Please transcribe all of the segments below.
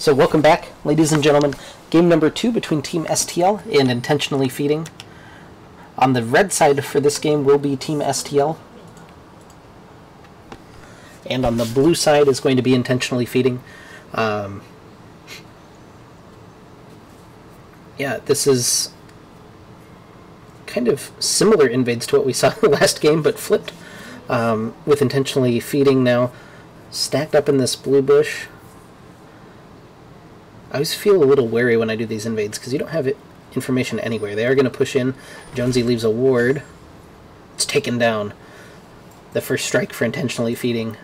So welcome back, ladies and gentlemen. Game number 2 between Team STL and Intentionally Feeding. On the red side for this game will be Team STL. And on the blue side is going to be Intentionally Feeding. Yeah, this is kind of similar invades to what we saw in the last game, but flipped. With Intentionally Feeding now stacked up in this blue bush. I always feel a little wary when I do these invades because you don't have information anywhere. They are going to push in. Jonesy leaves a ward. It's taken down. The first strike for Intentionally Feeding.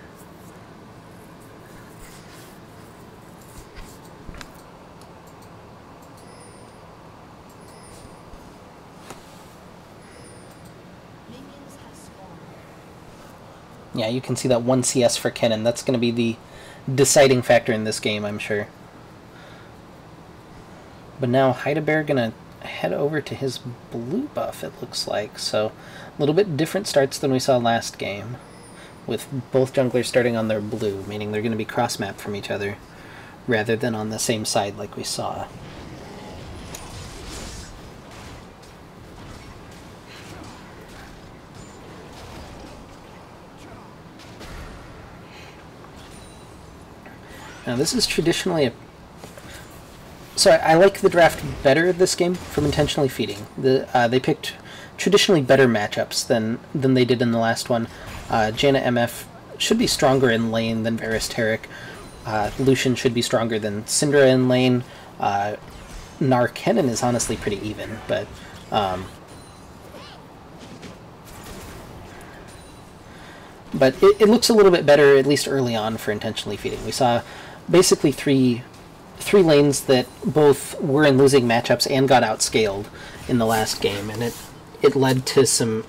Yeah, you can see that 1 CS for Kennen. That's going to be the deciding factor in this game, I'm sure. But now Heidebear going to head over to his blue buff, it looks like. So a little bit different starts than we saw last game, with both junglers starting on their blue, meaning they're going to be cross-mapped from each other, rather than on the same side like we saw. Now this is traditionally a... So I like the draft better this game from Intentionally Feeding. They picked traditionally better matchups than they did in the last one. Jaina MF should be stronger in lane than Varus Taric. Lucian should be stronger than Syndra in lane. Nar Kennen is honestly pretty even, but it looks a little bit better, at least early on, for Intentionally Feeding. We saw basically three lanes that both were in losing matchups and got outscaled in the last game, and it led to some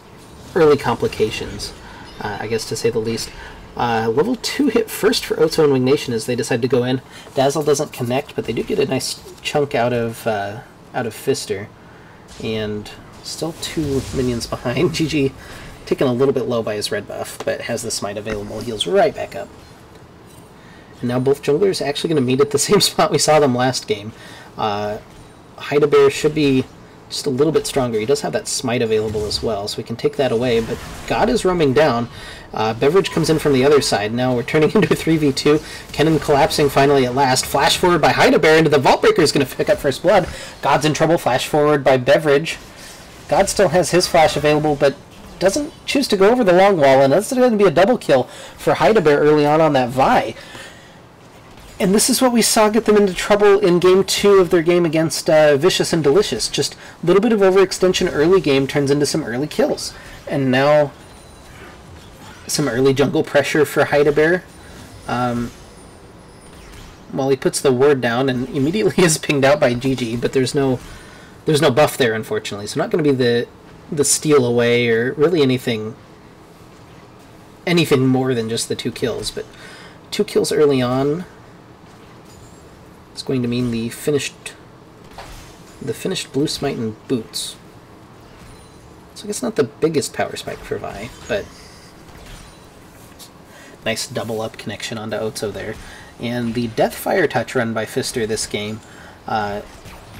early complications, I guess, to say the least. Level 2 hit first for Otso and Wing Nation as they decide to go in. Dazzle doesn't connect, but they do get a nice chunk out of Fister, and still 2 minions behind. GG taken a little bit low by his red buff, but has the smite available, heals right back up. And now both junglers are actually going to meet at the same spot we saw them last game. Heidebear should be just a little bit stronger. He does have that smite available as well, so we can take that away. But God is roaming down. Beverage comes in from the other side. Now we're turning into a 3v2. Kennen collapsing finally at last. Flash forward by Heidebear into the Vault Breaker is going to pick up first blood. God's in trouble. Flash forward by Beverage. God still has his flash available, but doesn't choose to go over the long wall, and that's going to be a double kill for Heidebear early on that Vi. And this is what we saw get them into trouble in Game 2 of their game against Vicious and Delicious. Just a little bit of overextension early game turns into some early kills. And now some early jungle pressure for Heidebear. Well, he puts the ward down and immediately is pinged out by GG, but there's no buff there, unfortunately. So not going to be the steal away or really anything more than just the 2 kills. But 2 kills early on. It's going to mean the finished blue smite and boots. So I guess not the biggest power spike for Vi, but nice double up connection onto Otso there. And the Death Fire Touch run by Fister this game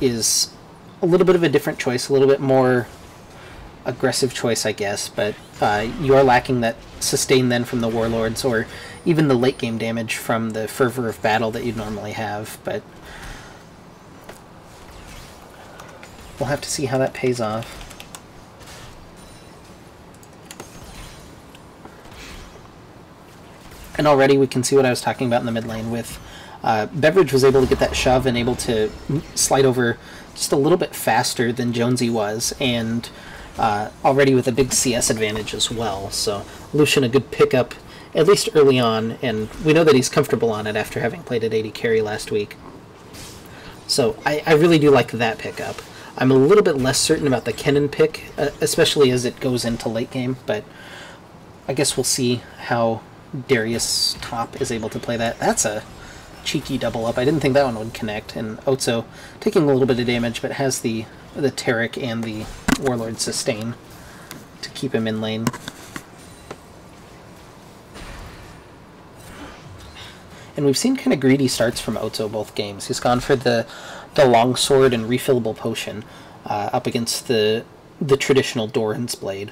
is a little bit of a different choice, a little bit more aggressive choice, I guess, but you are lacking that sustain then from the Warlords, or even the late game damage from the Fervor of Battle that you'd normally have, but we'll have to see how that pays off. And already we can see what I was talking about in the mid lane with Beverage was able to get that shove and able to slide over just a little bit faster than Jonesy was, and already with a big CS advantage as well. So Lucian a good pickup, at least early on, and we know that he's comfortable on it after having played at 80 carry last week. So I really do like that pickup. I'm a little bit less certain about the Kennen pick, especially as it goes into late game, but I guess we'll see how Darius Top is able to play that. That's a cheeky double up. I didn't think that one would connect, and Otso taking a little bit of damage, but has the Taric and the Warlord sustain to keep him in lane. And we've seen kind of greedy starts from Otso both games. He's gone for the long sword and refillable potion up against the traditional Doran's blade.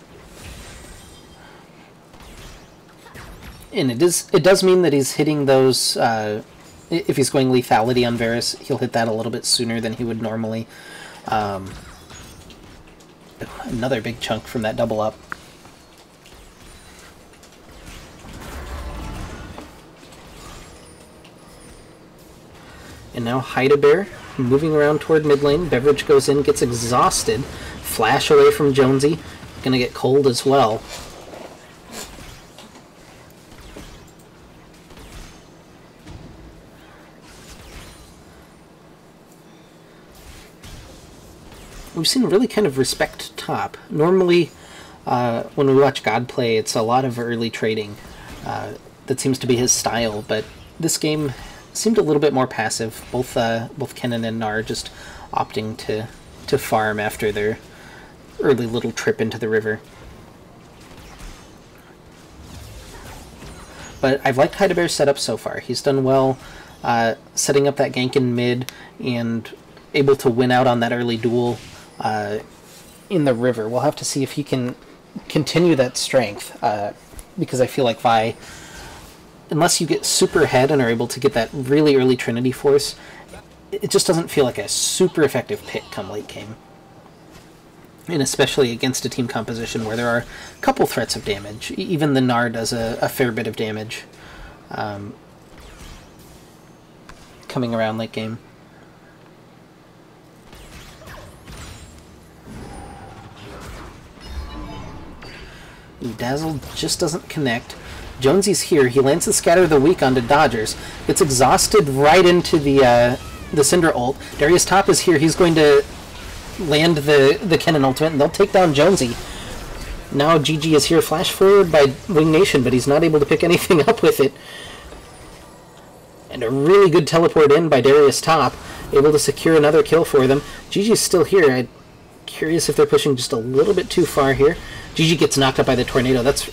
And it does mean that he's hitting those, if he's going lethality on Varus, he'll hit that a little bit sooner than he would normally. Another big chunk from that double up. And now Heidebear moving around toward mid lane. Beverage goes in, gets exhausted. Flash away from Jonesy. Gonna get cold as well. We've seen really kind of respect top. Normally, when we watch God play, it's a lot of early trading. That seems to be his style, but this game seemed a little bit more passive. Both Kennen and Gnar just opting to farm after their early little trip into the river. But I've liked Heidebear's setup so far. He's done well setting up that gank in mid and able to win out on that early duel in the river. We'll have to see if he can continue that strength, because I feel like Vi, unless you get super ahead and are able to get that really early Trinity Force, it just doesn't feel like a super effective pick come late game. And especially against a team composition where there are a couple threats of damage. Even the Gnar does a fair bit of damage coming around late game. Ooh, Dazzle just doesn't connect. Jonesy's here. He lands the Scatter of the Weak onto Dodgers. Gets exhausted right into the Syndra ult. Darius Top is here. He's going to land the Kennen ultimate, and they'll take down Jonesy. Now GG is here. Flash forward by Wing Nation, but he's not able to pick anything up with it. And a really good teleport in by Darius Top. Able to secure another kill for them. GG's still here. I'm curious if they're pushing just a little bit too far here. GG gets knocked up by the tornado. That's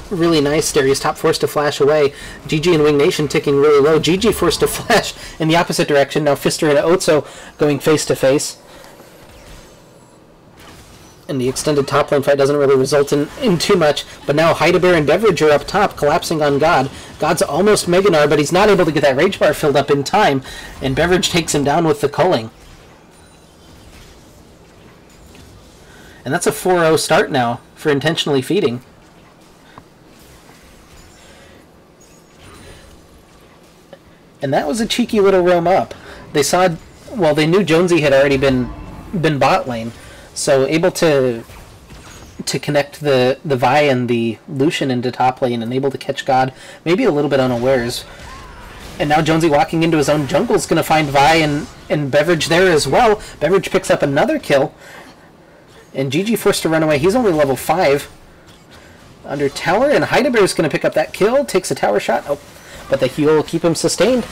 really nice. Darius Top forced to flash away. GG and Wing Nation ticking really low. GG forced to flash in the opposite direction. Now Fister and Otso going face to face. And the extended top lane fight doesn't really result in too much. But now Heidebear and Beverage are up top, collapsing on God. God's almost Mega Gnar, but he's not able to get that rage bar filled up in time. And Beverage takes him down with the culling. And that's a 4-0 start now for intentionally feeding. And that was a cheeky little roam up. They saw, well, they knew Jonesy had already been bot lane, so able to connect the Vi and the Lucian into top lane and able to catch God, maybe a little bit unawares. And now Jonesy walking into his own jungle is going to find Vi and Beverage there as well. Beverage picks up another kill. And GG forced to run away. He's only level 5. Under tower, and Heidebear is going to pick up that kill. Takes a tower shot. Oh, but the heal will keep him sustained.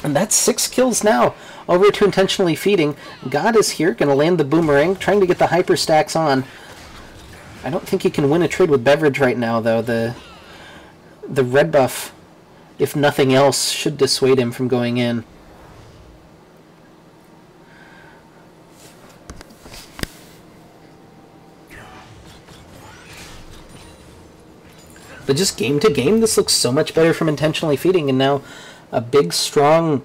And that's 6 kills now. Over to intentionally feeding. God is here, going to land the boomerang, trying to get the hyper stacks on. I don't think he can win a trade with Beverage right now, though. The red buff, if nothing else, should dissuade him from going in. But just game to game, this looks so much better from intentionally feeding, and now a big, strong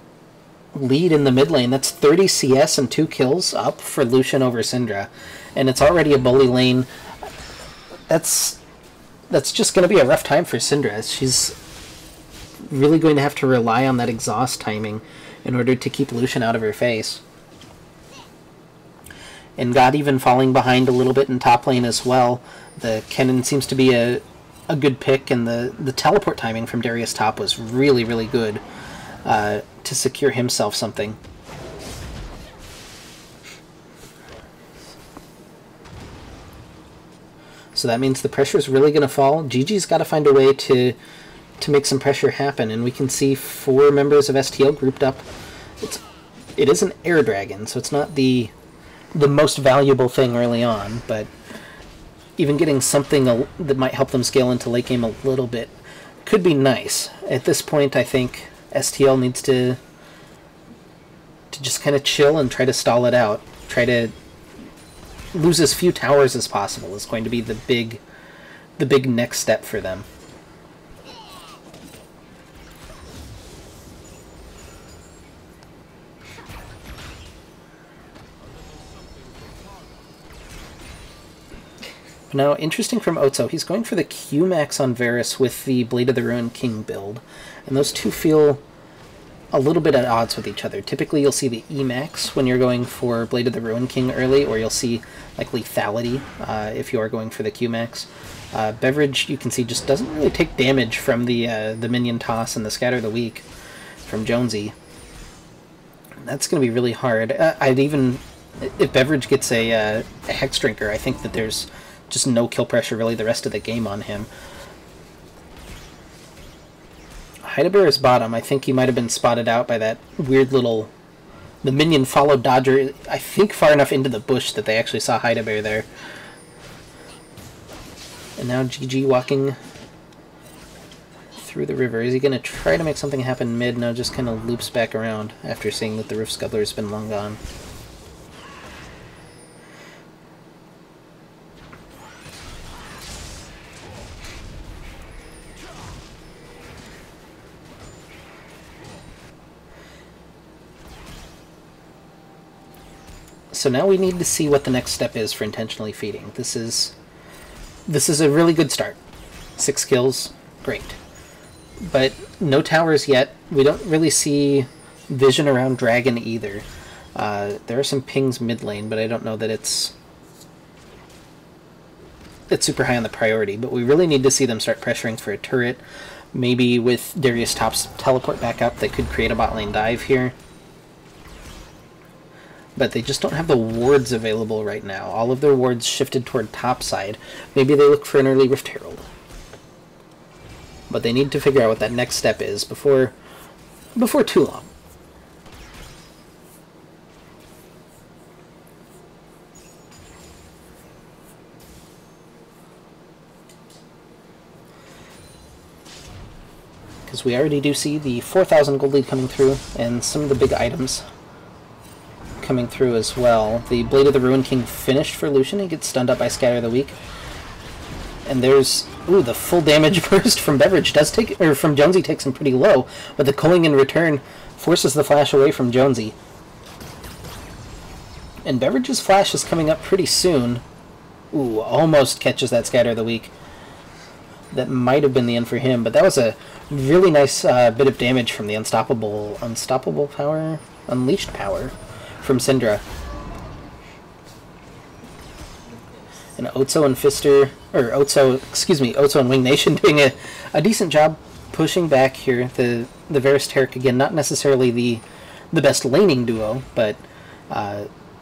lead in the mid lane. That's 30 CS and 2 kills up for Lucian over Syndra, and it's already a bully lane. That's just going to be a rough time for Syndra. She's really going to have to rely on that exhaust timing in order to keep Lucian out of her face. And God even falling behind a little bit in top lane as well. The Kennen seems to be a good pick, and the teleport timing from Darius Top was really, really good to secure himself something. So that means the pressure is really going to fall. GG's got to find a way to make some pressure happen, and we can see 4 members of STL grouped up. It is an air dragon, so it's not the most valuable thing early on, but even getting something that might help them scale into late game a little bit could be nice. At this point, I think STL needs to just kind of chill and try to stall it out. Try to lose as few towers as possible is going to be the big next step for them. Now, interesting from Otso, he's going for the Q-Max on Varus with the Blade of the Ruined King build, and those two feel a little bit at odds with each other. Typically you'll see the E-Max when you're going for Blade of the Ruined King early, or you'll see like lethality if you are going for the Q-Max. Beverage, you can see, just doesn't really take damage from the minion toss and the Scatter the Weak from Jonesy. That's going to be really hard. I'd even, if Beverage gets a Hex Drinker, I think that there's just no kill pressure really the rest of the game on him. Heidebeer is bottom. I think he might have been spotted out by that weird little... The minion followed Dodger, I think, far enough into the bush that they actually saw Heidebeer there. And now GG walking through the river. Is he going to try to make something happen mid? No, just kind of loops back around after seeing that the Roof Scuttler has been long gone. So now we need to see what the next step is for intentionally feeding. This is a really good start. 6 kills, great. But no towers yet. We don't really see vision around Dragon either. There are some pings mid lane, but I don't know that it's super high on the priority. But we really need to see them start pressuring for a turret. Maybe with Darius Top's teleport back up, they could create a bot lane dive here. But they just don't have the wards available right now. All of their wards shifted toward top side. Maybe they look for an early Rift Herald. But they need to figure out what that next step is before too long. Because we already do see the 4,000 gold lead coming through, and some of the big items coming through as well. The Blade of the Ruined King finished for Lucian. He gets stunned up by Scatter the Weak. And there's... Ooh, the full damage burst from Beverage does take... Or from Jonesy takes him pretty low, but the culling in return forces the flash away from Jonesy. And Beverage's flash is coming up pretty soon. Ooh, almost catches that Scatter the Weak. That might have been the end for him, but that was a really nice bit of damage from the unstoppable power? Unleashed power from Syndra. And Otso and Fister, or Otso and Wing Nation doing a decent job pushing back here. The Varus Taric, again, not necessarily the best laning duo, but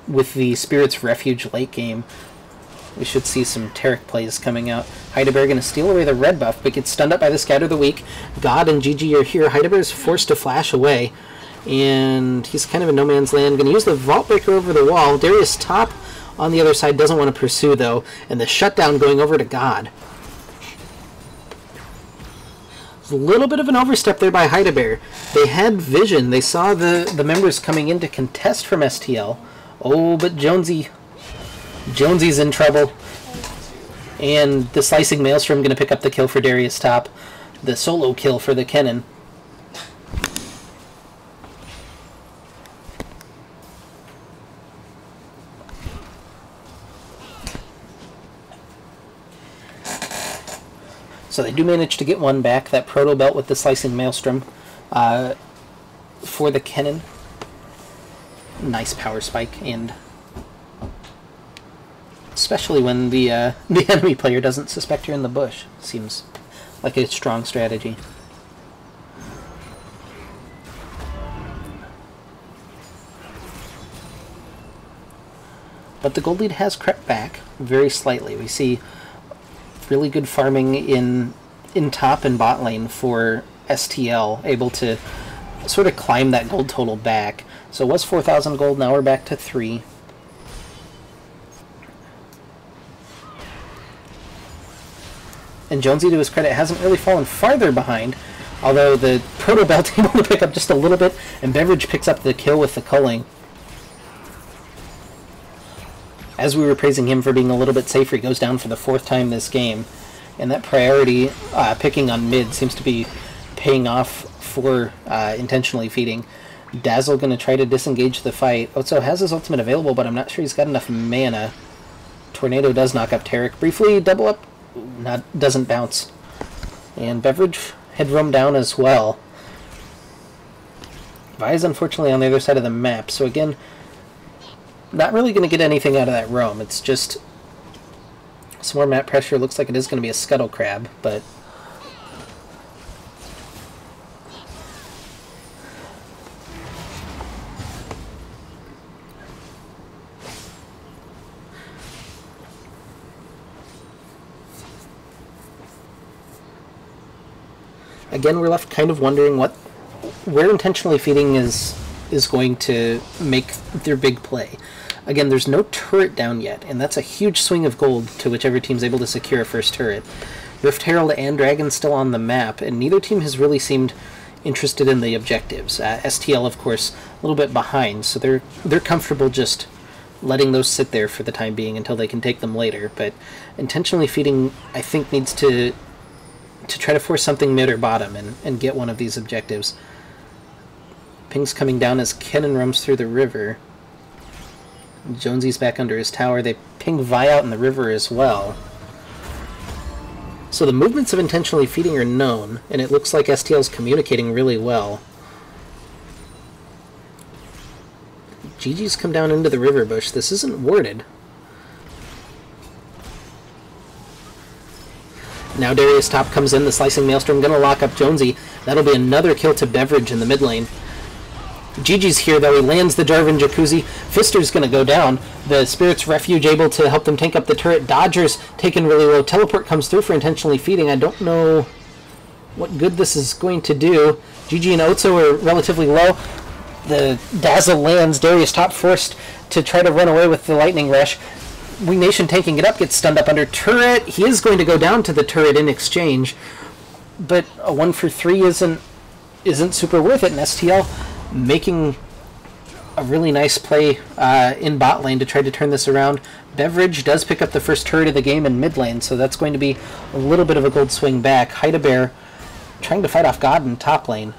with the Spirit's Refuge late game, we should see some Taric plays coming out. Heidebeer going to steal away the red buff, but gets stunned up by the Scatter the Weak. God and GG are here. Heidebeer is forced to flash away, and he's kind of in no man's land. Going to use the Vault Breaker over the wall. Darius Top on the other side doesn't want to pursue, though, and the shutdown going over to God. A little bit of an overstep there by Heidebeer. They had vision. They saw the members coming in to contest from STL. Oh, but Jonesy's in trouble. And the Slicing Maelstrom going to pick up the kill for Darius Top. The solo kill for the Kennen. So they do manage to get one back, that Proto Belt with the Slicing Maelstrom for the Kennen. Nice power spike, and especially when the enemy player doesn't suspect you're in the bush. Seems like a strong strategy. But the gold lead has crept back very slightly. We see really good farming in top and bot lane for STL, able to sort of climb that gold total back. So it was 4,000 gold, now we're back to 3. And Jonesy, to his credit, hasn't really fallen farther behind, although the Proto-Belt able to pick up just a little bit, and Beverage picks up the kill with the culling. As we were praising him for being a little bit safer, he goes down for the 4th time this game, and that priority picking on mid seems to be paying off for intentionally feeding. Dazzle going to try to disengage the fight. Otso has his ultimate available, but I'm not sure he's got enough mana. Tornado does knock up Tarek. Briefly, double up. Doesn't bounce. And Beverage had roam down as well. Vi is unfortunately on the other side of the map, so again, not really going to get anything out of that roam. It's just some more map pressure. Looks like it is going to be a Scuttle Crab, but again, we're left kind of wondering where intentionally feeding is going to make their big play. Again, there's no turret down yet, and that's a huge swing of gold to whichever team's able to secure a first turret. Rift Herald and Dragon still on the map, and neither team has really seemed interested in the objectives. STL, of course, a little bit behind, so they're comfortable just letting those sit there for the time being until they can take them later. But intentionally feeding, I think, needs to try to force something mid or bottom and get one of these objectives. Ping's coming down as Kennen roams through the river. Jonesy's back under his tower. They ping Vi out in the river as well. So the movements of intentionally feeding are known, and it looks like STL's communicating really well. GG's come down into the river bush. This isn't warded. Now Darius Top comes in, the Slicing Maelstrom going to lock up Jonesy. That'll be another kill to Beverage in the mid lane. GG's here, though. He lands the Jarvan Jacuzzi. Fister's going to go down. The Spirit's Refuge able to help them tank up the turret. Dodger's taken really low. Teleport comes through for intentionally feeding. I don't know what good this is going to do. GG and Otso are relatively low. The Dazzle lands. Darius Top forced to try to run away with the Lightning Rush. Wing Nation tanking it up, gets stunned up under turret. He is going to go down to the turret in exchange, but a 1 for 3 isn't super worth it, and STL making a really nice play in bot lane to try to turn this around. Beverage does pick up the first turret of the game in mid lane, so that's going to be a little bit of a gold swing back. Heidebear trying to fight off God in top lane.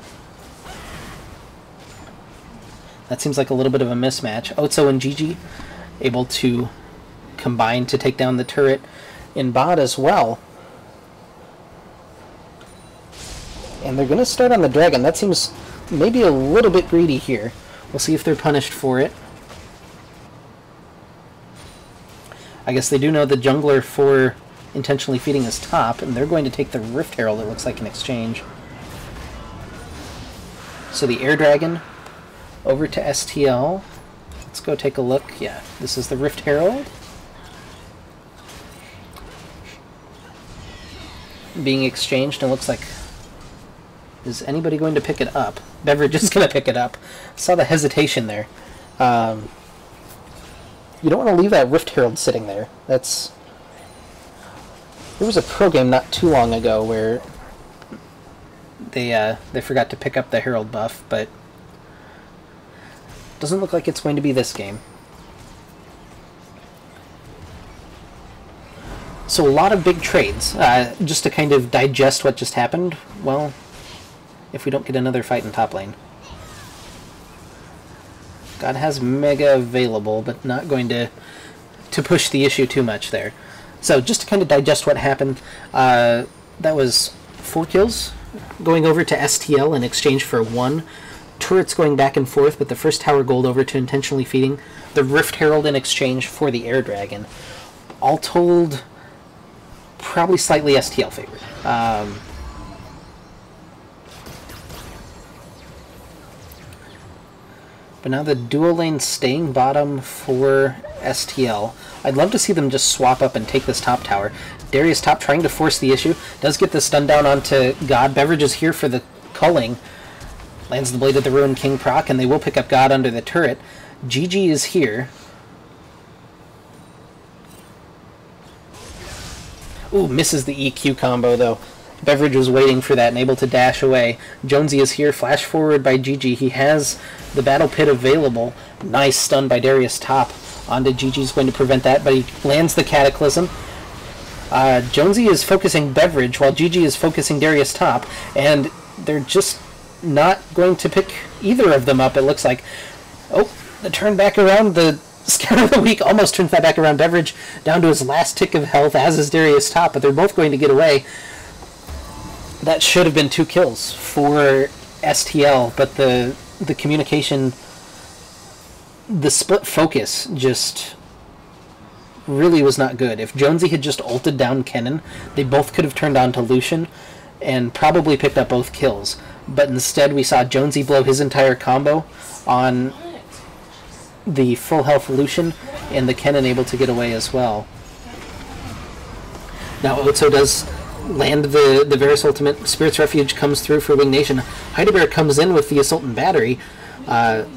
That seems like a little bit of a mismatch. Otso and GG able to combine to take down the turret in bot as well. And they're going to start on the dragon. That seems maybe a little bit greedy here. We'll see if they're punished for it. I guess they do know the jungler for intentionally feeding is top, and they're going to take the Rift Herald, it looks like, in exchange. So the Air Dragon over to STL. Let's go take a look. Yeah, this is the Rift Herald being exchanged, and it looks like, is anybody going to pick it up? Beverage is going to pick it up. Saw the hesitation there. You don't want to leave that Rift Herald sitting there. There was a pro game not too long ago where they forgot to pick up the Herald buff, but doesn't look like it's going to be this game. So a lot of big trades. Just to kind of digest what just happened, well, if we don't get another fight in top lane. God has Mega available, but not going to push the issue too much there. So just to kind of digest what happened, that was 4 kills going over to STL in exchange for 1. Turrets going back and forth, but the first tower gold over to intentionally feeding. The Rift Herald in exchange for the Air Dragon. All told, probably slightly STL favored. But now the dual lane staying bottom for STL. I'd love to see them just swap up and take this top tower. Darius Top trying to force the issue. Does get the stun down onto God. Beverage is here for the culling. Lands the Blade of the Ruin King proc, and they will pick up God under the turret. GG is here. Ooh, misses the EQ combo, though. Beverage was waiting for that and able to dash away. Jonesy is here, flash forward by Gigi. He has the Battle Pit available. Nice stun by Darius Top. Onto Gigi's going to prevent that, but he lands the Cataclysm. Jonesy is focusing Beverage while Gigi is focusing Darius Top, and they're just not going to pick either of them up, it looks like. Oh, the turn back around, the Scout of the Week almost turns that back around. Beverage down to his last tick of health, as is Darius Top, but they're both going to get away. That should have been 2 kills for STL, but the communication, the split focus just really was not good. If Jonesy had just ulted down Kennen, they both could have turned on to Lucian and probably picked up both kills. But instead we saw Jonesy blow his entire combo on the full health Lucian, and the Kennen able to get away as well. Now Otso does land the Varus ultimate. Spirit's Refuge comes through for Wing Nation. Heidelberg comes in with the Assault and Battery. All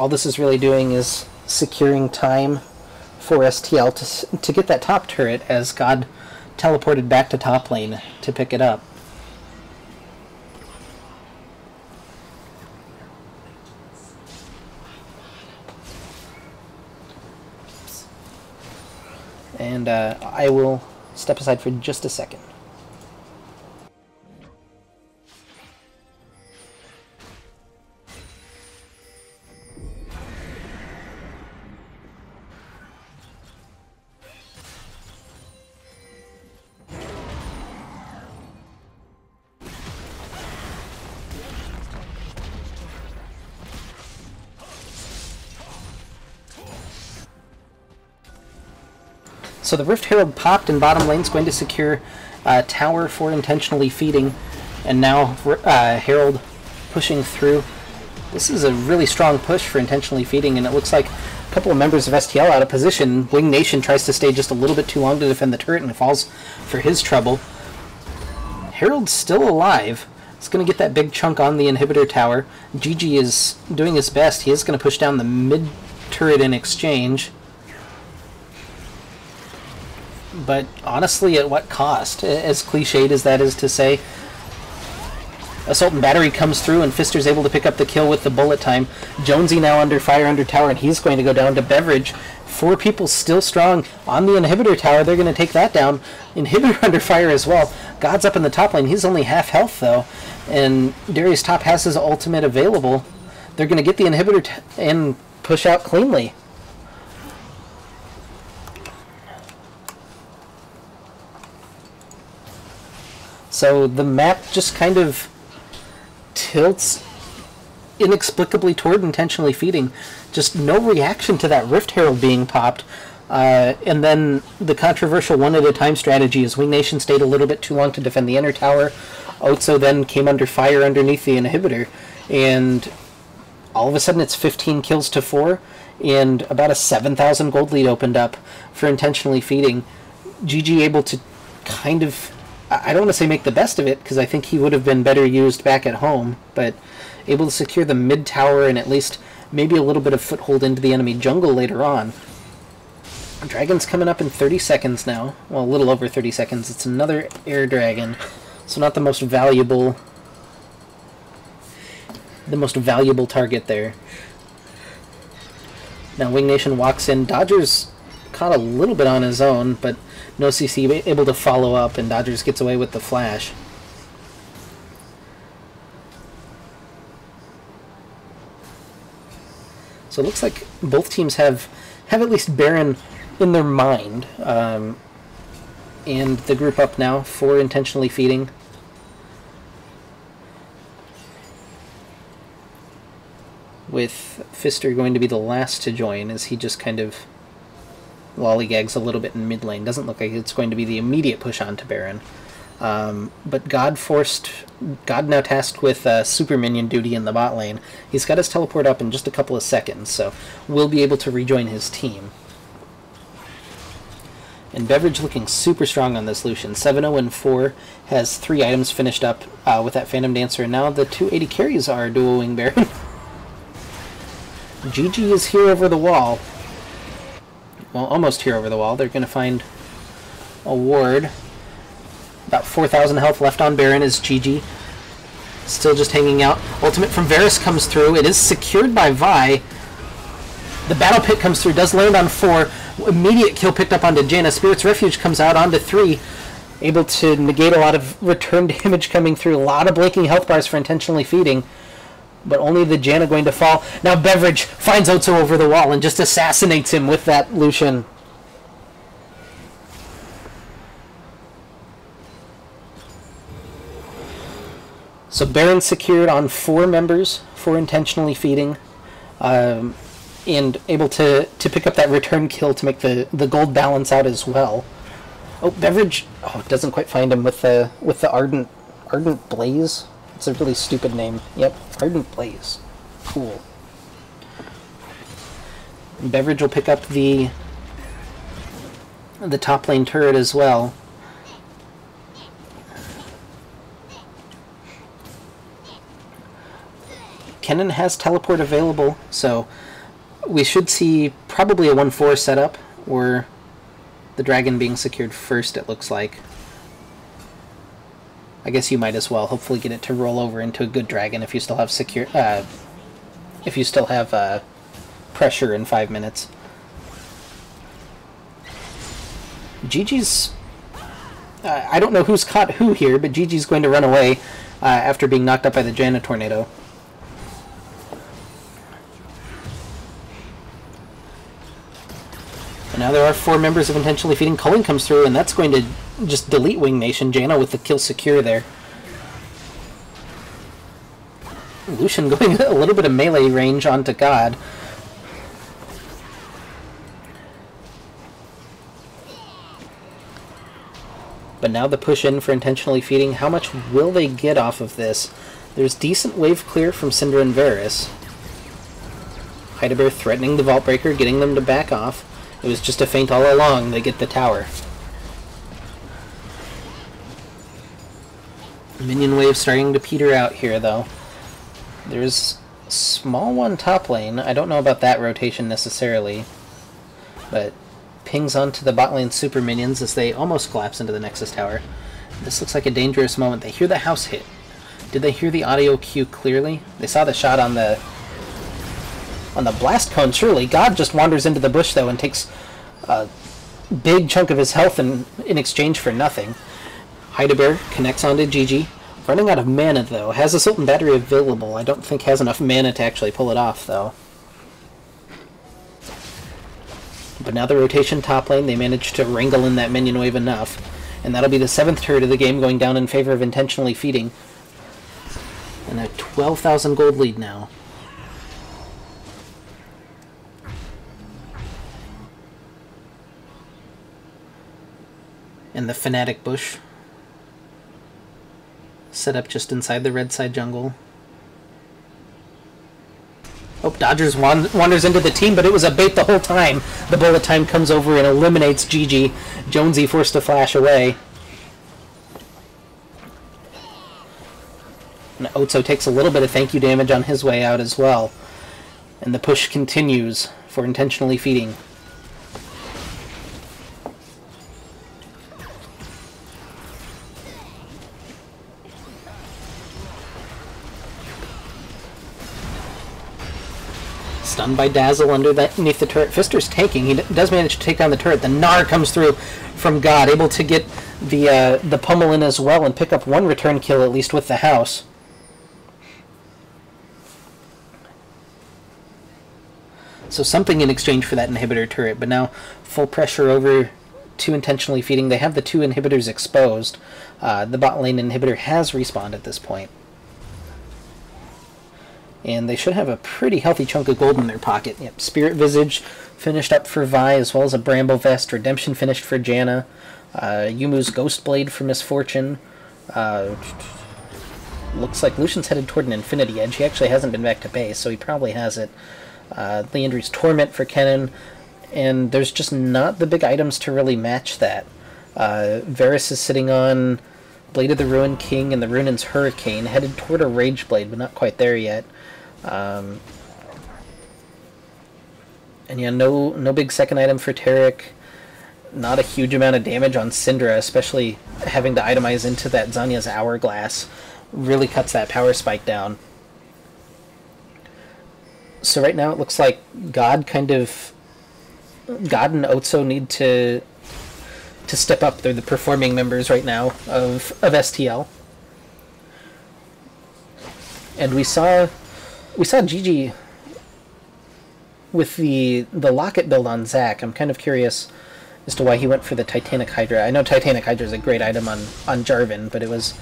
this is really doing is securing time for STL to get that top turret, as God teleported back to top lane to pick it up. And I will step aside for just a second. So the Rift Herald popped, and bottom lane's going to secure tower for intentionally feeding, and now Herald pushing through. This is a really strong push for intentionally feeding, and it looks like a couple of members of STL out of position. Wing Nation tries to stay just a little bit too long to defend the turret and falls for his trouble. Herald's still alive. He's going to get that big chunk on the inhibitor tower. Gigi is doing his best. He is going to push down the mid turret in exchange. But honestly, at what cost? As cliched as that is to say. Assault and Battery comes through, and Fister's able to pick up the kill with the bullet time. Jonesy now under fire under tower, and he's going to go down to Beverage. 4 people still strong on the inhibitor tower. They're going to take that down. Inhibitor under fire as well. God's up in the top lane. He's only half health, though. And Darius Top has his ultimate available. They're going to get the inhibitor and push out cleanly. So the map just kind of tilts inexplicably toward intentionally feeding. Just no reaction to that Rift Herald being popped. And then the controversial one-at-a-time strategy is Wing Nation stayed a little bit too long to defend the inner tower. Otso then came under fire underneath the inhibitor. And all of a sudden it's 15 kills to 4. And about a 7,000 gold lead opened up for intentionally feeding. GG able to kind of, I don't want to say make the best of it, because I think he would have been better used back at home, but able to secure the mid tower and at least maybe a little bit of foothold into the enemy jungle later on. Dragon's coming up in 30 seconds now. Well, a little over 30 seconds. It's another air dragon, so not the most valuable target there. Now Wing Nation walks in. Dodgers caught a little bit on his own, but no CC able to follow up, and Dodgers gets away with the flash. So it looks like both teams have at least Baron in their mind. And the group up now for intentionally feeding. With Fister going to be the last to join, as he just kind of lollygags a little bit in mid lane. Doesn't look like it's going to be the immediate push on to Baron. But God now tasked with super minion duty in the bot lane. He's got his teleport up in just a couple of seconds, so will be able to rejoin his team. And Beverage looking super strong on this Lucian. 7-0-4, has 3 items finished up with that Phantom Dancer, and now the 280 carries are duoing Baron. GG is here over the wall. Well, almost here over the wall. They're going to find a ward. About 4,000 health left on Baron as GG. Still just hanging out. Ultimate from Varus comes through. It is secured by Vi. The Battle Pit comes through. Does land on 4. Immediate kill picked up onto Jaina. Spirit's Refuge comes out onto 3. Able to negate a lot of return damage coming through. A lot of blinking health bars for intentionally feeding. But only the Jaina going to fall. Now Beverage finds Otso over the wall and just assassinates him with that Lucian. So Baron secured on 4 members for intentionally feeding, and able to pick up that return kill to make the gold balance out as well. Oh, Beverage, doesn't quite find him with the Ardent Blaze. It's a really stupid name. Yep, Ardent Blaze. Cool. And Beverage will pick up the top lane turret as well. Kennen has teleport available, so we should see probably a 1-4 setup, or the dragon being secured first, it looks like. I guess you might as well hopefully get it to roll over into a good dragon if you still have pressure in 5 minutes. Gigi's... I don't know who's caught who here, but Gigi's going to run away after being knocked up by the Jaina tornado. Now there are 4 members of intentionally feeding. Culling comes through, and that's going to just delete Wing Nation. Jaina with the kill secure there. Lucian going a little bit of melee range onto God. But now the push in for intentionally feeding. How much will they get off of this? There's decent wave clear from Syndra and Varus. Heidelberg threatening the Vault Breaker, getting them to back off. It was just a feint all along. They get the tower. Minion wave starting to peter out here, though. There's a small one top lane. I don't know about that rotation necessarily, but pings onto the bot lane super minions as they almost collapse into the Nexus tower. This looks like a dangerous moment. They hear the house hit. Did they hear the audio cue clearly? They saw the shot on the blast cone, surely. God just wanders into the bush, though, and takes a big chunk of his health in exchange for nothing. Heidelberg connects onto Gigi. Running out of mana, though. Has a Sultan Battery available. I don't think has enough mana to actually pull it off, though. But now the rotation top lane, they managed to wrangle in that minion wave enough. And that'll be the 7th turret of the game going down in favor of intentionally feeding. And a 12,000 gold lead now. And the Fnatic bush set up just inside the red side jungle. Oh, Dodgers wanders into the team, but it was a bait the whole time. The bullet time comes over and eliminates Gigi. Jonesy forced to flash away. And Otso takes a little bit of thank you damage on his way out as well. And the push continues for intentionally feeding. Stunned by Dazzle underneath the turret. Fister's taking. He does manage to take down the turret. The Gnar comes through from God, able to get the pummel in as well and pick up one return kill, at least with the house. So something in exchange for that inhibitor turret, but now full pressure over to intentionally feeding. They have the 2 inhibitors exposed. The bot lane inhibitor has respawned at this point. And they should have a pretty healthy chunk of gold in their pocket. Yep, Spirit Visage finished up for Vi, as well as a Bramble Vest. Redemption finished for Janna. Yumu's Ghost Blade for Misfortune. Looks like Lucian's headed toward an Infinity Edge. He actually hasn't been back to base, so he probably has it. Leandry's Torment for Kennen. And there's just not the big items to really match that. Varus is sitting on Blade of the Ruined King and the Ruin's Hurricane, headed toward a Rage Blade, but not quite there yet. And yeah, no big second item for Taric. Not a huge amount of damage on Syndra, especially having to itemize into that Zanya's Hourglass. Really cuts that power spike down. So right now it looks like God and Otso need to step up. They're the performing members right now of STL. And we saw Gigi with the Locket build on Zac. I'm kind of curious as to why he went for the Titanic Hydra. I know Titanic Hydra is a great item on Jarvan, but it was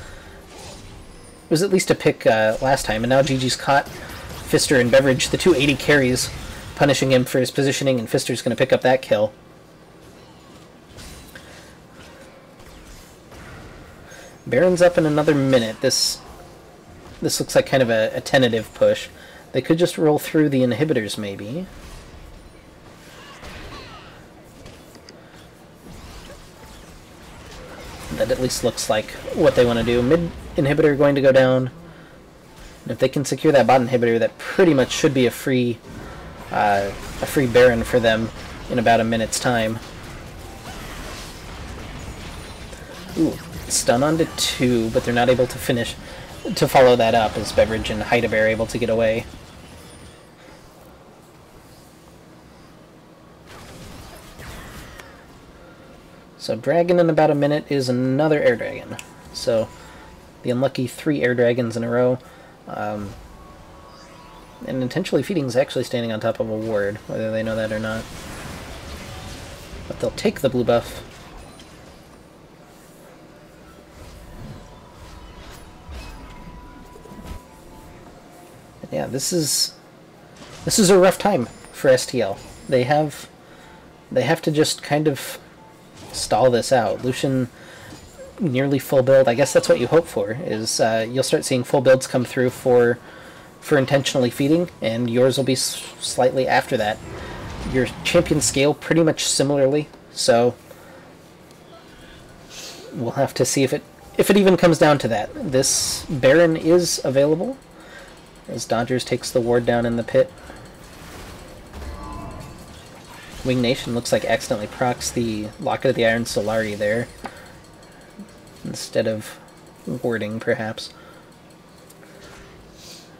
at least a pick last time, and now Gigi's caught Fister and Beverage, the two 80 carries, punishing him for his positioning, and Fister's going to pick up that kill. Baron's up in another minute. This looks like kind of a tentative push. They could just roll through the inhibitors, maybe. That at least looks like what they want to do. Mid inhibitor going to go down. And if they can secure that bot inhibitor, that pretty much should be a free Baron for them in about a minute's time. Ooh, stun onto 2, but they're not able to follow that up as Beverage and Heidebear are able to get away. So Dragon in about a minute is another Air Dragon. So the unlucky 3 Air Dragons in a row. And Intentionally Feeding is actually standing on top of a ward, whether they know that or not. But they'll take the blue buff. Yeah, this is a rough time for STL. They have to just kind of stall this out. Lucian nearly full build. I guess that's what you hope for, is you'll start seeing full builds come through for Intentionally Feeding, and yours will be slightly after that. Your champions scale pretty much similarly, so we'll have to see if it even comes down to that. This Baron is available, as Dodgers takes the ward down in the pit. Wing Nation looks like accidentally procs the Locket of the Iron Solari there, instead of warding, perhaps.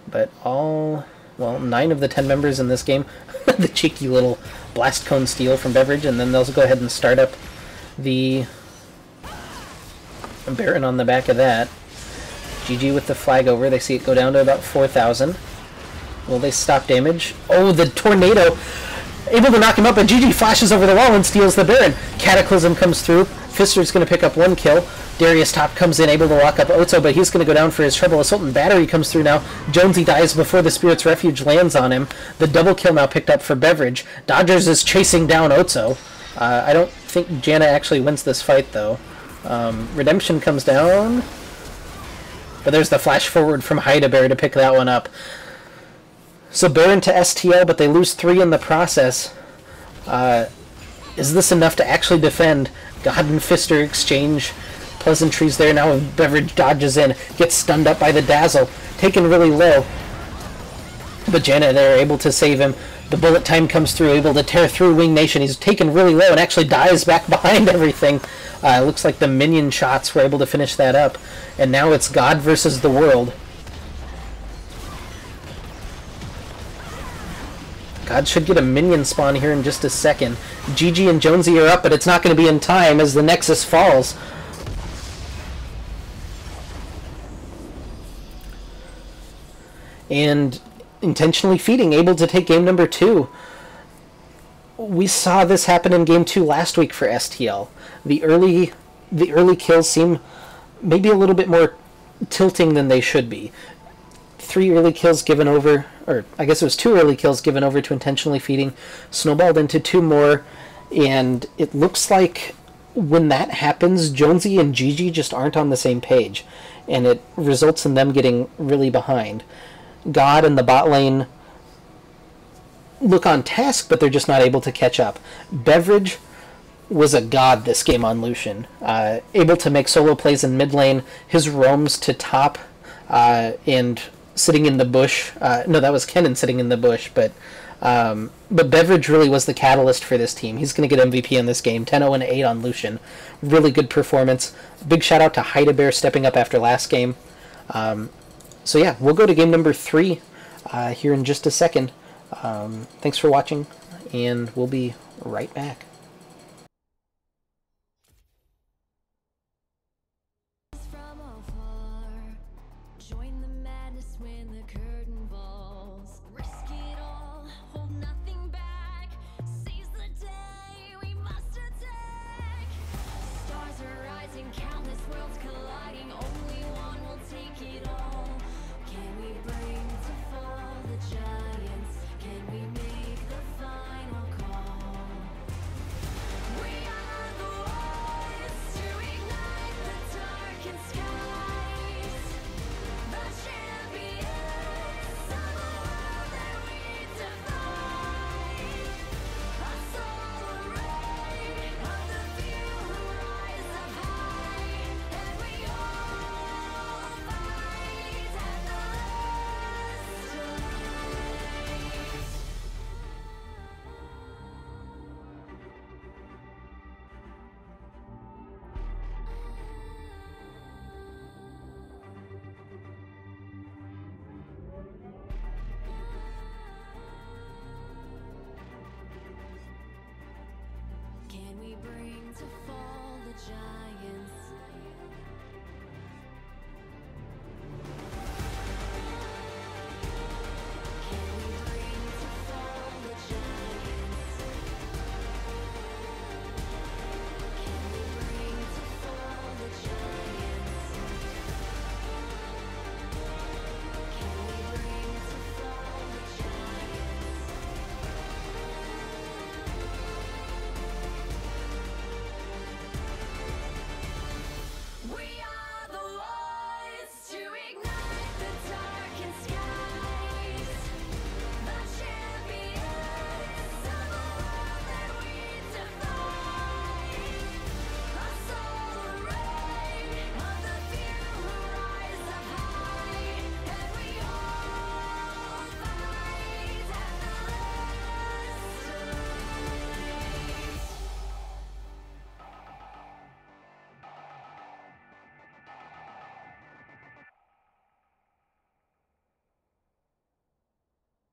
But 9 of the 10 members in this game, the cheeky little Blast Cone steal from Beverage, and then they'll go ahead and start up the Baron on the back of that. GG with the flag over. They see it go down to about 4,000. Will they stop damage? Oh, the Tornado! Able to knock him up, but GG flashes over the wall and steals the Baron. Cataclysm comes through. Fister's going to pick up 1 kill. Darius Top comes in, able to lock up Otso, but he's going to go down for his Treble Assault, and Battery comes through now. Jonesy dies before the Spirit's Refuge lands on him. The double kill now picked up for Beverage. Dodgers is chasing down Otso. I don't think Janna actually wins this fight, though. Redemption comes down. But there's the flash forward from Heidebear to pick that one up. So Baron to STL, but they lose 3 in the process. Is this enough to actually defend? God and Fister exchange pleasantries there. Now Beverage dodges in, gets stunned up by the Dazzle, taken really low. But Janna there able to save him. The bullet time comes through, able to tear through Wing Nation. He's taken really low and actually dies back behind everything. Looks like the minion shots were able to finish that up. And now it's God versus the world. God should get a minion spawn here in just a second. GG and Jonesy are up, but it's not going to be in time as the Nexus falls. And Intentionally Feeding, able to take game number 2. We saw this happen in game 2 last week for STL. The early kills seem maybe a little bit more tilting than they should be. 3 early kills given over, or I guess it was 2 early kills given over to Intentionally Feeding, snowballed into 2 more, and it looks like when that happens, Jonesy and Gigi just aren't on the same page, and it results in them getting really behind. God and the bot lane look on task, but they're just not able to catch up. Beverage was a god this game on Lucian, able to make solo plays in mid lane, his roams to top, and sitting in the bush. No, that was Kennen sitting in the bush, but But Beveridge really was the catalyst for this team. He's going to get MVP in this game. 10-0-8 on Lucian. Really good performance. Big shout out to Heidebear stepping up after last game. So yeah, we'll go to game number 3 here in just a second. Thanks for watching, and we'll be right back.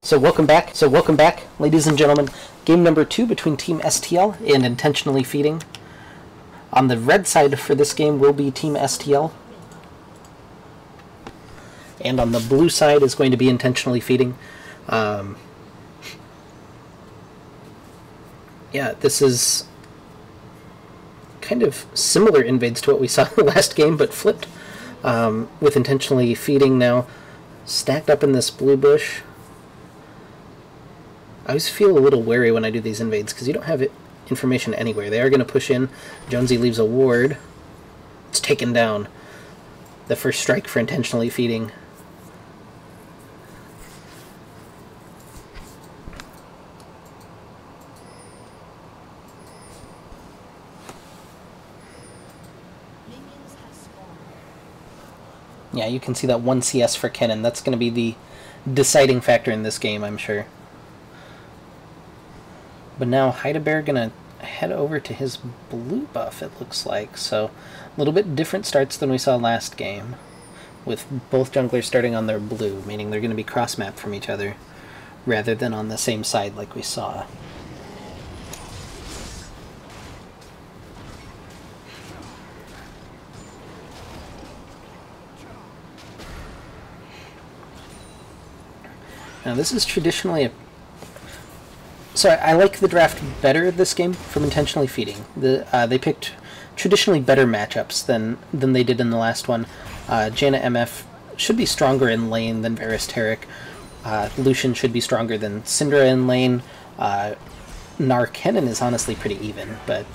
So welcome back, ladies and gentlemen. Game number 2 between Team STL and Intentionally Feeding. On the red side for this game will be Team STL. And on the blue side is going to be Intentionally Feeding. Yeah, this is kind of similar invades to what we saw in the last game, but flipped. With Intentionally Feeding now stacked up in this blue bush. I always feel a little wary when I do these invades, because you don't have information anywhere. They are going to push in. Jonesy leaves a ward. It's taken down. The first strike for Intentionally Feeding. Yeah, you can see that 1 CS for Kennen. That's going to be the deciding factor in this game, I'm sure. But now Heidebear going to head over to his blue buff, it looks like. So a little bit different starts than we saw last game, with both junglers starting on their blue, meaning they're going to be cross-mapped from each other, rather than on the same side like we saw. Now this is traditionally a... So I like the draft better this game from Intentionally Feeding. They picked traditionally better matchups than they did in the last one. Janna MF should be stronger in lane than Varus Taric. Lucian should be stronger than Syndra in lane. Nar Kennen is honestly pretty even, but...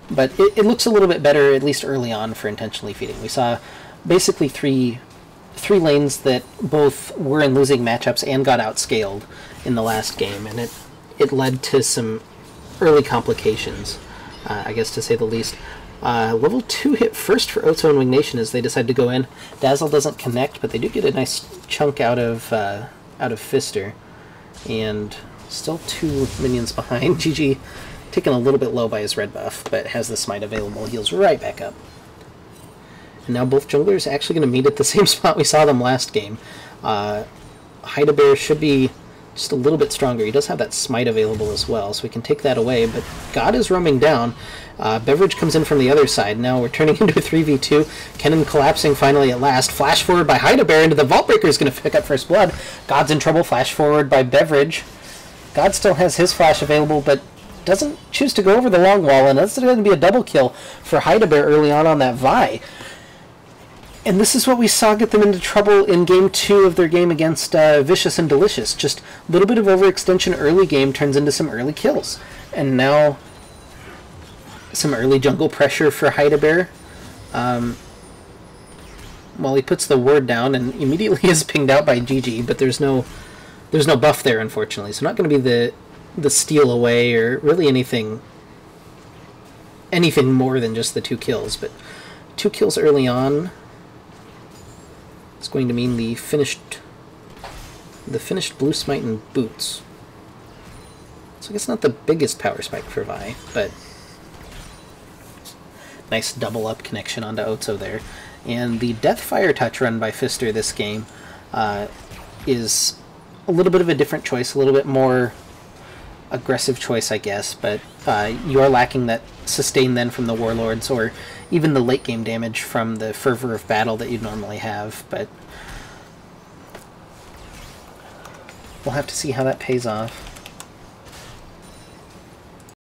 But it looks a little bit better, at least early on, for Intentionally Feeding. We saw basically three lanes that both were in losing matchups and got outscaled in the last game, and it led to some early complications, I guess to say the least. Level 2 hit first for Otso and Wing Nation as they decide to go in. Dazzle doesn't connect, but they do get a nice chunk out of Fister. And still 2 minions behind. GG taken a little bit low by his red buff, but has the smite available. Heals right back up. And now both junglers are actually going to meet at the same spot we saw them last game. Heidebear should be just a little bit stronger. He does have that smite available as well, so we can take that away. But God is roaming down. Beverage comes in from the other side. Now we're turning into a 3v2. Kennen collapsing finally at last. Flash forward by Heidebear into the Vault Breaker is going to pick up first blood. God's in trouble. Flash forward by Beverage. God still has his flash available, but doesn't choose to go over the long wall, and that's going to be a double kill for Heidebear early on that Vi. And this is what we saw get them into trouble in Game 2 of their game against Vicious and Delicious. Just a little bit of overextension early game turns into some early kills. And now some early jungle pressure for Heidebear. Well, he puts the ward down and immediately is pinged out by GG, but there's no buff there, unfortunately. So not going to be the steal away or really anything more than just the 2 kills. But 2 kills early on. It's going to mean the finished blue smite and boots. So I guess not the biggest power spike for Vi, but nice double up connection onto Otso there. And the Death Fire Touch run by Fister this game is a little bit of a different choice, a little bit more aggressive choice, I guess, but you are lacking that sustain then from the Warlords, or even the late game damage from the Fervor of Battle that you'd normally have, but we'll have to see how that pays off.